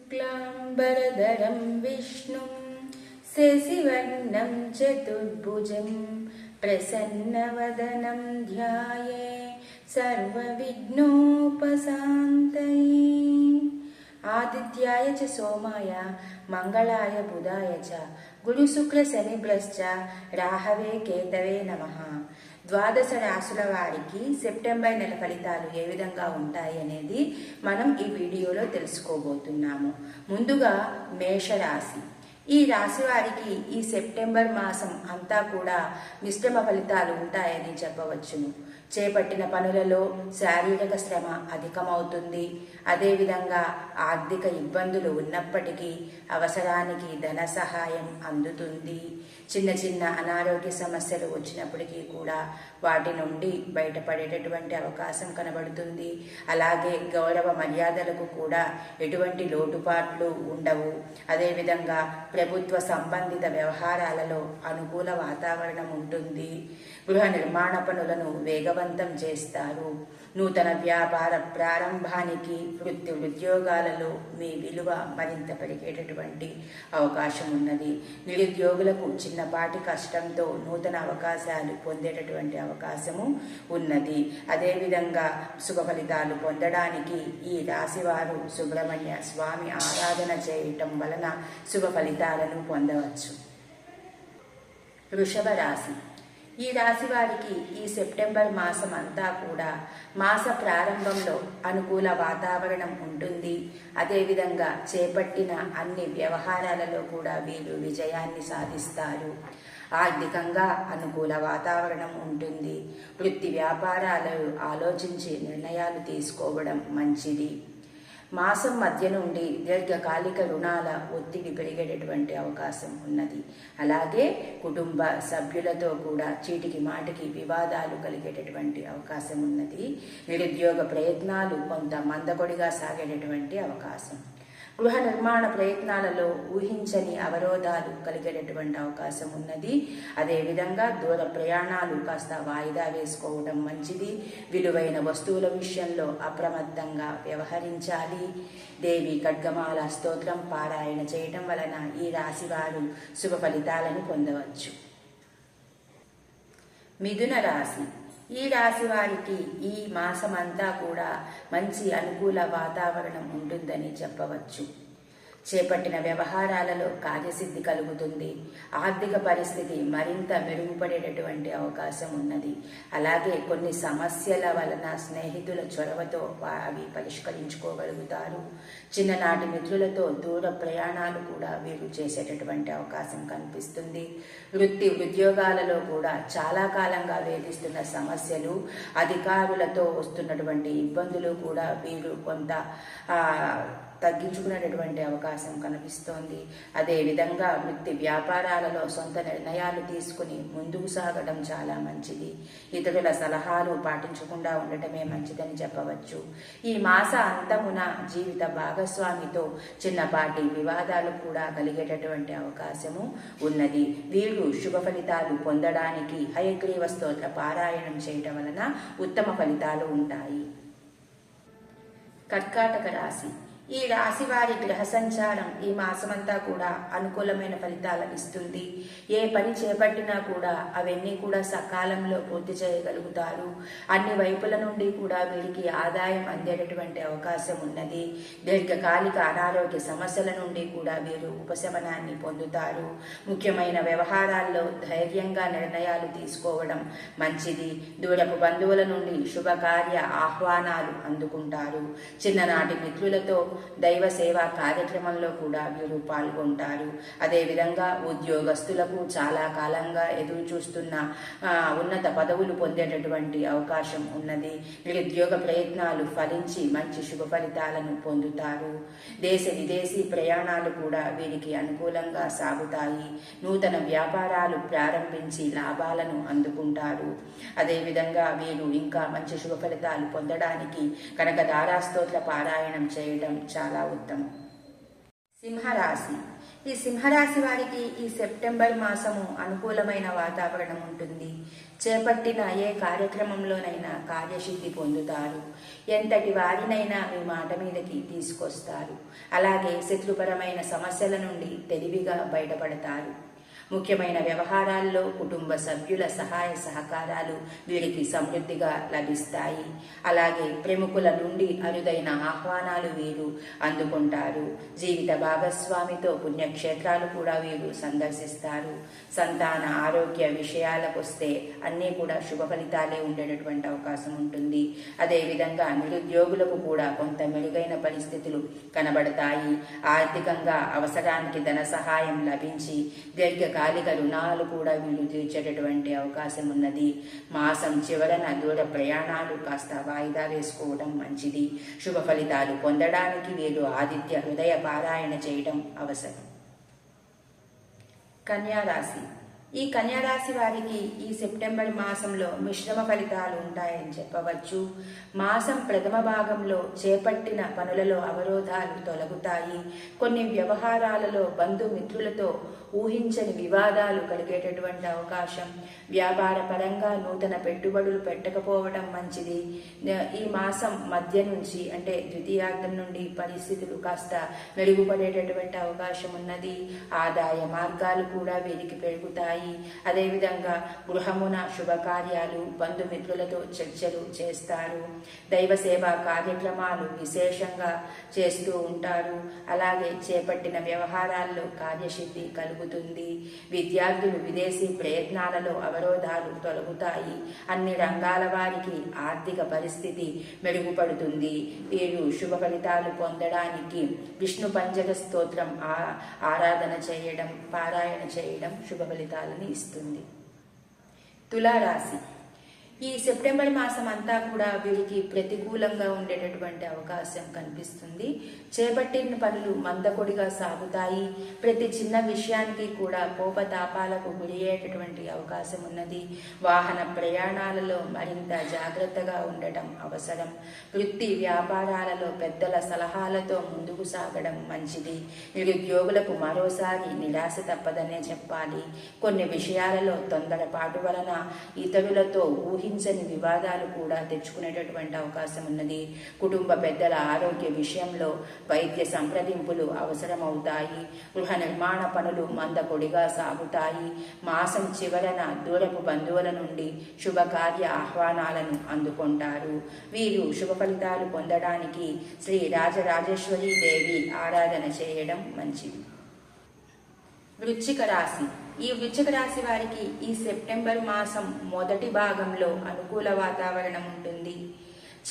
शुक्लाम्बरधरं विष्णुं शशिवर्णं चतुर्भुजं प्रसन्नवदनं ध्याये सर्वविघ्नोपशान्तये। आदित्याय च सोमाय मंगलाय बुधाय च गुरुशुक्र शनिभ्यश्च राहवे केतवे नमः। ద్వాదశ రాశుల వారికి సెప్టెంబర్ నెల ఫలితాలు ఏ విధంగా ఉంటాయి అనేది మనం ఈ వీడియోలో తెలుసుకోబోతున్నాము. ముందుగా మేషరాశి. ఈ రాశి వారికి ఈ సెప్టెంబర్ మాసం అంతా కూడా మిశ్రమ ఫలితాలు ఉంటాయని చెప్పవచ్చును. చేపట్టిన పనులలో శారీరక శ్రమ అధికమవుతుంది. అదేవిధంగా ఆర్థిక ఇబ్బందులు ఉన్నప్పటికీ అవసరానికి ధన సహాయం అందుతుంది. చిన్న చిన్న అనారోగ్య సమస్యలు వచ్చినప్పటికీ కూడా వాటి నుండి బయటపడేటటువంటి అవకాశం కనబడుతుంది. అలాగే గౌరవ మర్యాదలకు కూడా ఎటువంటి లోటుపాట్లు ఉండవు. అదేవిధంగా ప్రభుత్వ సంబంధిత వ్యవహారాలలో అనుకూల వాతావరణం ఉంటుంది. గృహ నిర్మాణ పనులను వేగవంతం చేస్తారు. నూతన వ్యాపార ప్రారంభానికి వృత్తి ఉద్యోగాలలో మీ విలువ మరింత పెరిగేటటువంటి అవకాశం ఉన్నది. నిరుద్యోగులకు చిన్నపాటి కష్టంతో నూతన అవకాశాలు పొందేటటువంటి అవకాశము ఉన్నది. అదేవిధంగా శుభ ఫలితాలు పొందడానికి ఈ రాశివారు సుబ్రహ్మణ్య స్వామి ఆరాధన చేయటం వలన శుభ ఫలితాలను పొందవచ్చు. వృషభ రాశి. ఈ రాశి వారికి ఈ సెప్టెంబర్ మాసం అంతా కూడా మాస ప్రారంభంలో అనుకూల వాతావరణం ఉంటుంది. అదేవిధంగా చేపట్టిన అన్ని వ్యవహారాలలో కూడా వీరు విజయాన్ని సాధిస్తారు. ఆర్థికంగా అనుకూల వాతావరణం ఉంటుంది. వృత్తి వ్యాపారాలు ఆలోచించి నిర్ణయాలు తీసుకోవడం మంచిది. మాసం మధ్య నుండి దీర్ఘకాలిక రుణాల ఒత్తిడి పెరిగేటటువంటి అవకాశం ఉన్నది. అలాగే కుటుంబ సభ్యులతో కూడా చీటికి మాటికి వివాదాలు కలిగేటటువంటి అవకాశం ఉన్నది. నిరుద్యోగ ప్రయత్నాలు కొంత మందకొడిగా సాగేటటువంటి అవకాశం. గృహ నిర్మాణ ప్రయత్నాలలో ఊహించని అవరోధాలు కలిగేటటువంటి అవకాశం ఉన్నది. అదేవిధంగా దూర ప్రయాణాలు కాస్త వాయిదా వేసుకోవడం మంచిది. విలువైన వస్తువుల విషయంలో అప్రమత్తంగా వ్యవహరించాలి. దేవి ఖడ్గమాల స్తోత్రం పారాయణ చేయటం వలన ఈ రాశి వారు శుభ ఫలితాలను పొందవచ్చు. మిథున రాశి. ఈ రాశి వారికి ఈ మాసమంతా కూడా మంచి అనుకూల వాతావరణం ఉంటుందని చెప్పవచ్చు. చేపట్టిన వ్యవహారాలలో కార్యసిద్ధి కలుగుతుంది. ఆర్థిక పరిస్థితి మరింత మెరుగుపడేటటువంటి అవకాశం ఉన్నది. అలాగే కొన్ని సమస్యల వలన స్నేహితుల చొరవతో అవి పరిష్కరించుకోగలుగుతారు. చిన్ననాటి మిత్రులతో దూర ప్రయాణాలు కూడా వీరు చేసేటటువంటి అవకాశం కనిపిస్తుంది. వృత్తి ఉద్యోగాలలో కూడా చాలా కాలంగా వేధిస్తున్న సమస్యలు, అధికారులతో వస్తున్నటువంటి ఇబ్బందులు కూడా వీరు కొంత తగ్గించుకునేటటువంటి అవకాశం కనిపిస్తోంది. అదేవిధంగా వృత్తి వ్యాపారాలలో సొంత నిర్ణయాలు తీసుకుని ముందుకు సాగడం చాలా మంచిది. ఇతరుల సలహాలు పాటించకుండా ఉండటమే మంచిదని చెప్పవచ్చు. ఈ మాస అంతమున జీవిత భాగస్వామితో చిన్నపాటి వివాదాలు కూడా కలిగేటటువంటి అవకాశము ఉన్నది. వీరు శుభ ఫలితాలు పొందడానికి హయగ్రీవ స్తోత్ర పారాయణం చేయటం వలన ఉత్తమ ఫలితాలు ఉంటాయి. కర్కాటక రాశి. ఈ రాశి వారి గ్రహ సంచారం ఈ మాసమంతా కూడా అనుకూలమైన ఫలితాలను ఇస్తుంది. ఏ పని చేపట్టినా కూడా అవన్నీ కూడా సకాలంలో పూర్తి చేయగలుగుతారు. అన్ని వైపుల నుండి కూడా వీరికి ఆదాయం అందేటటువంటి అవకాశం ఉన్నది. దీర్ఘకాలిక అనారోగ్య సమస్యల నుండి కూడా వీరు ఉపశమనాన్ని పొందుతారు. ముఖ్యమైన వ్యవహారాల్లో ధైర్యంగా నిర్ణయాలు తీసుకోవడం మంచిది. దూరపు బంధువుల నుండి శుభకార్య ఆహ్వానాలు అందుకుంటారు. చిన్ననాటి మిత్రులతో దైవ సేవా కార్యక్రమంలో కూడా వీరు పాల్గొంటారు. అదేవిధంగా ఉద్యోగస్తులకు చాలా కాలంగా ఎదురు చూస్తున్న ఉన్నత పదవులు పొందేటటువంటి అవకాశం ఉన్నది. నిరుద్యోగ ప్రయత్నాలు ఫలించి మంచి శుభ ఫలితాలను పొందుతారు. దేశ విదేశీ ప్రయాణాలు కూడా వీరికి అనుకూలంగా సాగుతాయి. నూతన వ్యాపారాలు ప్రారంభించి లాభాలను అందుకుంటారు. అదేవిధంగా వీరు ఇంకా మంచి శుభ ఫలితాలు పొందడానికి కనకదారా స్తోత్ర పారాయణం చేయడం చాలా ఉత్తమం. సింహరాశి. ఈ సింహరాశి వారికి ఈ సెప్టెంబర్ మాసము అనుకూలమైన వాతావరణం ఉంటుంది. చేపట్టిన ఏ కార్యక్రమంలోనైనా కార్యసిద్ధి పొందుతారు. ఎంతటి వారినైనా మీ మాట మీదకి తీసుకొస్తారు. అలాగే శత్రుపరమైన సమస్యల నుండి తెలివిగా బయటపడతారు. ముఖ్యమైన వ్యవహారాల్లో కుటుంబ సభ్యుల సహాయ సహకారాలు వీరికి సమృద్ధిగా లభిస్తాయి. అలాగే ప్రముఖుల నుండి అరుదైన ఆహ్వానాలు వీరు అందుకుంటారు. జీవిత భాగస్వామితో పుణ్యక్షేత్రాలు కూడా వీరు సందర్శిస్తారు. సంతాన ఆరోగ్య విషయాలకు వస్తే అన్నీ కూడా శుభ ఫలితాలే ఉండేటటువంటి అవకాశం ఉంటుంది. అదేవిధంగా నిరుద్యోగులకు కూడా కొంత మెరుగైన పరిస్థితులు కనబడతాయి. ఆర్థికంగా అవసరానికి ధన సహాయం లభించి దీర్ఘకాలిక రుణాలు కూడా వీళ్ళు తీర్చేటటువంటి అవకాశం ఉన్నది. మాసం చివరన దూర ప్రయాణాలు కాస్త వాయిదా వేసుకోవడం మంచిది. శుభ ఫలితాలు పొందడానికి వీరు ఆదిత్య హృదయ పారాయణ చేయడం అవసరం. కన్యారాశి. ఈ కన్యారాశి వారికి ఈ సెప్టెంబర్ మాసంలో మిశ్రమ ఫలితాలు ఉంటాయని చెప్పవచ్చు. మాసం ప్రథమ భాగంలో చేపట్టిన పనులలో అవరోధాలు తొలగుతాయి. కొన్ని వ్యవహారాలలో బంధుమిత్రులతో ఊహించని వివాదాలు కలిగేటటువంటి అవకాశం. వ్యాపార పరంగా నూతన పెట్టుబడులు పెట్టకపోవడం మంచిది. ఈ మాసం మధ్య నుంచి అంటే ద్వితీయార్థం నుండి పరిస్థితులు కాస్త మెరుగుపడేటటువంటి అవకాశం ఉన్నది. ఆదాయ మార్గాలు కూడా వీరికి పెరుగుతాయి. అదేవిధంగా గృహమున శుభకార్యాలు, బంధుమిత్రులతో చర్చలు చేస్తారు. దైవ సేవా కార్యక్రమాలు విశేషంగా చేస్తూ ఉంటారు. అలాగే చేపట్టిన వ్యవహారాల్లో కార్యసిద్ధి కలుగుతుంది. విద్యార్థులు విదేశీ ప్రయత్నాలలో అవరోధాలు తొలగుతాయి. అన్ని రంగాల వారికి ఆర్థిక పరిస్థితి మెరుగుపడుతుంది. వీరు శుభ ఫలితాలు పొందడానికి విష్ణు పంచక స్తోత్రం ఆరాధన చేయడం, పారాయణ చేయడం శుభ ఫలితాలను ఇస్తుంది. తులారాశి. ఈ సెప్టెంబర్ మాసం అంతా కూడా వీరికి ప్రతికూలంగా ఉండేటటువంటి అవకాశం కనిపిస్తుంది. చేపట్టిన పనులు మందకొడిగా సాగుతాయి. ప్రతి చిన్న విషయానికి కూడా కోపతాపాలకు గురయ్యేటటువంటి అవకాశం ఉన్నది. వాహన ప్రయాణాలలో మరింత జాగ్రత్తగా ఉండటం అవసరం. వృత్తి వ్యాపారాలలో పెద్దల సలహాలతో ముందుకు సాగడం మంచిది. నిరుద్యోగులకు మరోసారి నిరాశ తప్పదనే చెప్పాలి. కొన్ని విషయాలలో తొందరపాటు వలన ఇతరులతో ఊహించని వివాదాలు కూడా తెచ్చుకునేటటువంటి అవకాశం ఉన్నది. కుటుంబ పెద్దల ఆరోగ్య విషయంలో వైద్య సంప్రదింపులు అవసరమవుతాయి. గృహ నిర్మాణ పనులు మందకొడిగా సాగుతాయి. మాసం చివరన దూరపు బంధువుల నుండి శుభకార్య ఆహ్వానాలను అందుకుంటారు. వీరు శుభ ఫలితాలు పొందడానికి శ్రీ రాజరాజేశ్వరీ దేవి ఆరాధన చేయడం మంచిది. వృశ్చిక రాశి. ఈ వృశ్చిక రాశి వారికి ఈ సెప్టెంబర్ మాసం మొదటి భాగంలో అనుకూల వాతావరణం ఉంటుంది.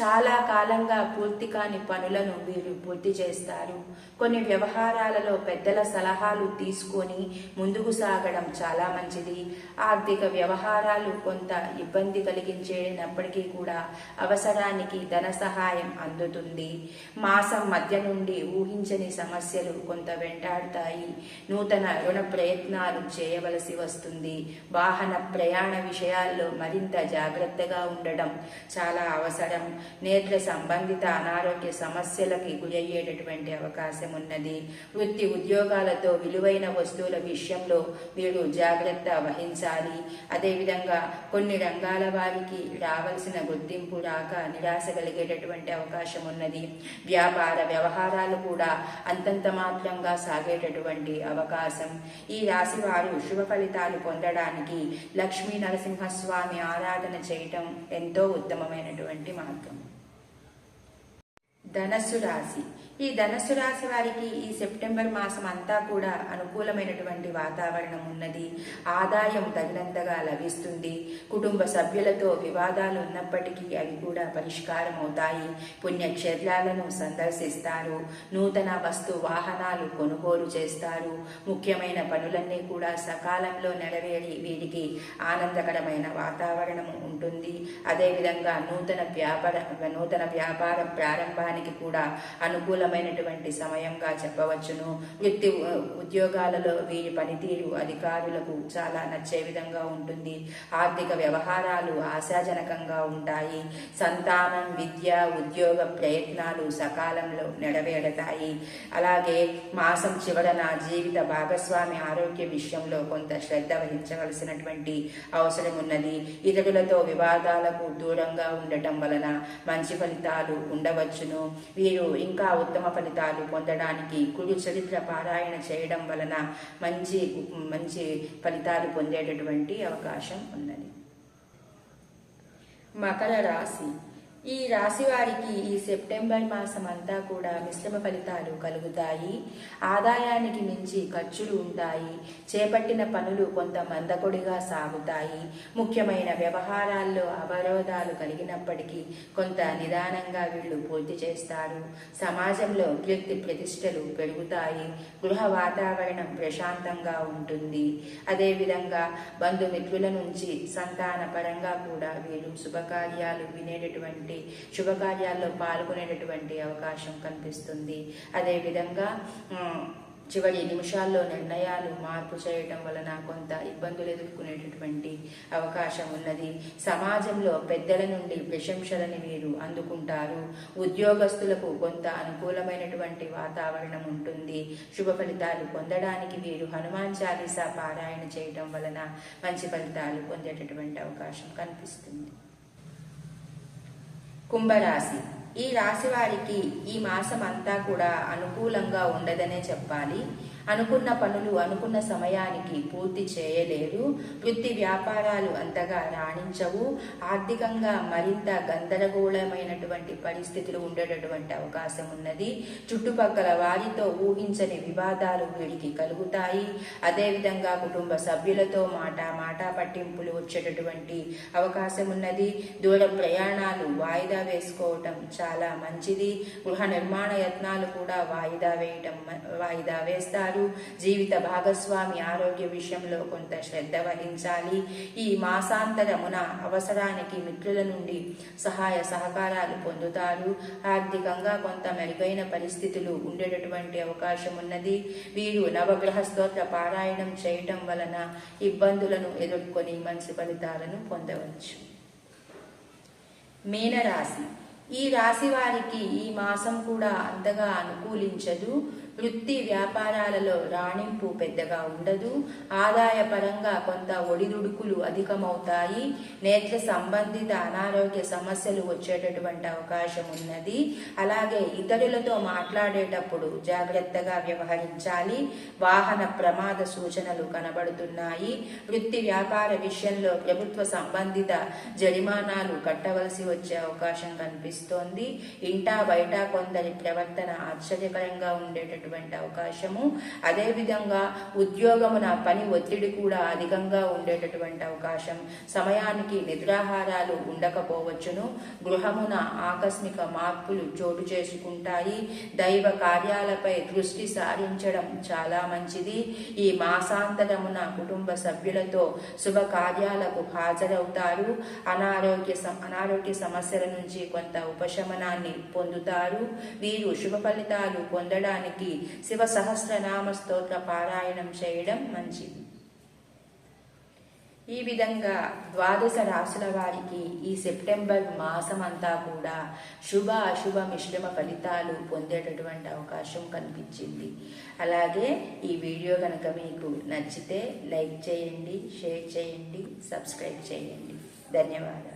చాలా కాలంగా పూర్తి కాని పనులను వీరు పూర్తి చేస్తారు. కొన్ని వ్యవహారాలలో పెద్దల సలహాలు తీసుకొని ముందుకు సాగడం చాలా మంచిది. ఆర్థిక వ్యవహారాలు కొంత ఇబ్బంది కలిగించేటప్పటికీ కూడా అవసరానికి ధన సహాయం అందుతుంది. మాసం మధ్య నుండి ఊహించని సమస్యలు కొంత వెంటాడుతాయి. నూతన రుణ ప్రయత్నాలు చేయవలసి వస్తుంది. వాహన ప్రయాణ విషయాల్లో మరింత జాగ్రత్తగా ఉండడం చాలా అవసరం. నేత్ర సంబంధిత అనారోగ్య సమస్యలకి గురయ్యేటటువంటి అవకాశం ఉన్నది. వృత్తి ఉద్యోగాలతో విలువైన వస్తువుల విషయంలో వీరు జాగ్రత్త వహించాలి. అదేవిధంగా కొన్ని రంగాల వారికి రావాల్సిన గుర్తింపు రాక నిరాశ కలిగేటటువంటి అవకాశం ఉన్నది. వ్యాపార వ్యవహారాలు కూడా అంతంత మాత్రంగా సాగేటటువంటి అవకాశం. ఈ రాశి వారు శుభ ఫలితాలు పొందడానికి లక్ష్మీ నరసింహస్వామి ఆరాధన చేయటం ఎంతో ఉత్తమమైనటువంటి మార్గం. ధనస్సు రాశి. ఈ ధనస్సు రాశి వారికి ఈ సెప్టెంబర్ మాసం అంతా కూడా అనుకూలమైనటువంటి వాతావరణం ఉన్నది. ఆదాయం తగినంతగా లభిస్తుంది. కుటుంబ సభ్యులతో వివాదాలు ఉన్నప్పటికీ అవి కూడా పరిష్కారం అవుతాయి. పుణ్యక్షేత్రాలను సందర్శిస్తారు. నూతన వస్తు వాహనాలు కొనుగోలు చేస్తారు. ముఖ్యమైన పనులన్నీ కూడా సకాలంలో నెరవేరి వీరికి ఆనందకరమైన వాతావరణం ఉంటుంది. అదేవిధంగా నూతన వ్యాపార ప్రారంభానికి కూడా అనుకూల అనుకూలమైనటువంటి సమయంగా చెప్పవచ్చును. వృత్తి ఉద్యోగాలలో వీరి పనితీరు అధికారులకు చాలా నచ్చే విధంగా ఉంటుంది. ఆర్థిక వ్యవహారాలు ఆశాజనకంగా ఉంటాయి. సంతానం, విద్య, ఉద్యోగ ప్రయత్నాలు సకాలంలో నెరవేరతాయి. అలాగే మాసం చివరన జీవిత భాగస్వామి ఆరోగ్య విషయంలో కొంత శ్రద్ధ వహించవలసినటువంటి అవసరం ఉన్నది. ఇతరులతో వివాదాలకు దూరంగా ఉండటం వలన మంచి ఫలితాలు ఉండవచ్చును. వీరు ఇంకా ఉత్తమ ఫలితాలు పొందడానికి కురు చరిత్ర పారాయణ చేయడం వలన మంచి ఫలితాలు పొందేటటువంటి అవకాశం ఉన్నది. మకర రాశి. ఈ రాశి వారికి ఈ సెప్టెంబర్ మాసం అంతా కూడా మిశ్రమ ఫలితాలు కలుగుతాయి. ఆదాయానికి మించి ఖర్చులు ఉంటాయి. చేపట్టిన పనులు కొంత మందకొడిగా సాగుతాయి. ముఖ్యమైన వ్యవహారాల్లో అవరోధాలు కలిగినప్పటికీ కొంత నిదానంగా వీళ్ళు పూర్తి చేస్తారు. సమాజంలో కీర్తి ప్రతిష్టలు పెరుగుతాయి. గృహ వాతావరణం ప్రశాంతంగా ఉంటుంది. అదేవిధంగా బంధుమిత్రుల నుంచి సంతాన పరంగా కూడా వీళ్ళు శుభకార్యాలు వినేటటువంటి శుభకార్యాల్లో పాల్గొనేటటువంటి అవకాశం కనిపిస్తుంది. అదేవిధంగా చివరి నిమిషాల్లో నిర్ణయాలు మార్పు చేయటం వలన కొంత ఇబ్బందులు ఎదుర్కొనేటటువంటి అవకాశం ఉన్నది. సమాజంలో పెద్దల నుండి ప్రశంసలని వీరు అందుకుంటారు. ఉద్యోగస్తులకు కొంత అనుకూలమైనటువంటి వాతావరణం ఉంటుంది. శుభ ఫలితాలు పొందడానికి వీరు హనుమాన్ చాలీసా పారాయణ చేయటం వలన మంచి ఫలితాలు పొందేటటువంటి అవకాశం కనిపిస్తుంది. కుంభరాశి. ఈ రాశి వారికి ఈ మాసం అంతా కూడా అనుకూలంగా ఉండదనే చెప్పాలి. అనుకున్న పనులు అనుకున్న సమయానికి పూర్తి చేయలేరు. వృత్తి వ్యాపారాలు అంతగా రాణించవు. ఆర్థికంగా మరింత గందరగోళమైనటువంటి పరిస్థితులు ఉండేటటువంటి అవకాశం ఉన్నది. చుట్టుపక్కల వారితో ఊహించని వివాదాలు వీరికి కలుగుతాయి. అదేవిధంగా కుటుంబ సభ్యులతో మాట పట్టింపులు వచ్చేటటువంటి అవకాశం ఉన్నది. దూర ప్రయాణాలు వాయిదా వేసుకోవటం చాలా మంచిది. గృహ నిర్మాణ యత్నాలు కూడా వాయిదా వేస్తారు. జీవిత భాగస్వామి ఆరోగ్య విషయంలో కొంత శ్రద్ధ వహించాలి. ఈ మాసాంతరమున అవసరానికి మిత్రుల నుండి సహాయ సహకారాలు పొందుతారు. ఆర్థికంగా కొంత మెరుగైన పరిస్థితులు ఉండేటటువంటి అవకాశం ఉన్నది. వీరు నవగ్రహ స్తోత్ర పారాయణం చేయటం వలన ఇబ్బందులను ఎదుర్కొని మంచి ఫలితాలను పొందవచ్చు. మీనరాశి. ఈ రాశి వారికి ఈ మాసం కూడా అంతగా అనుకూలించదు. వృత్తి వ్యాపారాలలో రాణింపు పెద్దగా ఉండదు. ఆదాయ పరంగా కొంత ఒడిదుడుకులు అధికమవుతాయి. నేత్ర సంబంధిత అనారోగ్య సమస్యలు వచ్చేటటువంటి అవకాశం ఉన్నది. అలాగే ఇతరులతో మాట్లాడేటప్పుడు జాగ్రత్తగా వ్యవహరించాలి. వాహన ప్రమాద సూచనలు కనబడుతున్నాయి. వృత్తి వ్యాపార విషయంలో ప్రభుత్వ సంబంధిత జరిమానాలు కట్టవలసి వచ్చే అవకాశం కనిపిస్తోంది. ఇంటా బయట కొందరి ప్రవర్తన ఆశ్చర్యకరంగా ఉండేటటువంటి అవకాశము. అదేవిధంగా ఉద్యోగమున పని ఒత్తిడి కూడా అధికంగా ఉండేటటువంటి అవకాశం. సమయానికి నిద్రాహారాలు ఉండకపోవచ్చును. గృహమున ఆకస్మిక మార్పులు చోటు చేసుకుంటాయి. దైవ కార్యాలపై దృష్టి సారించడం చాలా మంచిది. ఈ మాసాంతరమున కుటుంబ సభ్యులతో శుభ కార్యాలకు హాజరవుతారు. అనారోగ్య సమస్యల నుంచి కొంత ఉపశమనాన్ని పొందుతారు. వీరు శుభ ఫలితాలు పొందడానికి శివ సహస్రనామ స్తోత్ర పారాయణం చేయడం మంచిది. ఈ విధంగా ద్వాదశ రాశుల వారికి ఈ సెప్టెంబర్ మాసం అంతా కూడా శుభ అశుభ మిశ్రమ ఫలితాలు పొందేటటువంటి అవకాశం కనిపించింది. అలాగే ఈ వీడియో కనుక మీకు నచ్చితే లైక్ చేయండి, షేర్ చేయండి, సబ్స్క్రైబ్ చేయండి. ధన్యవాదాలు.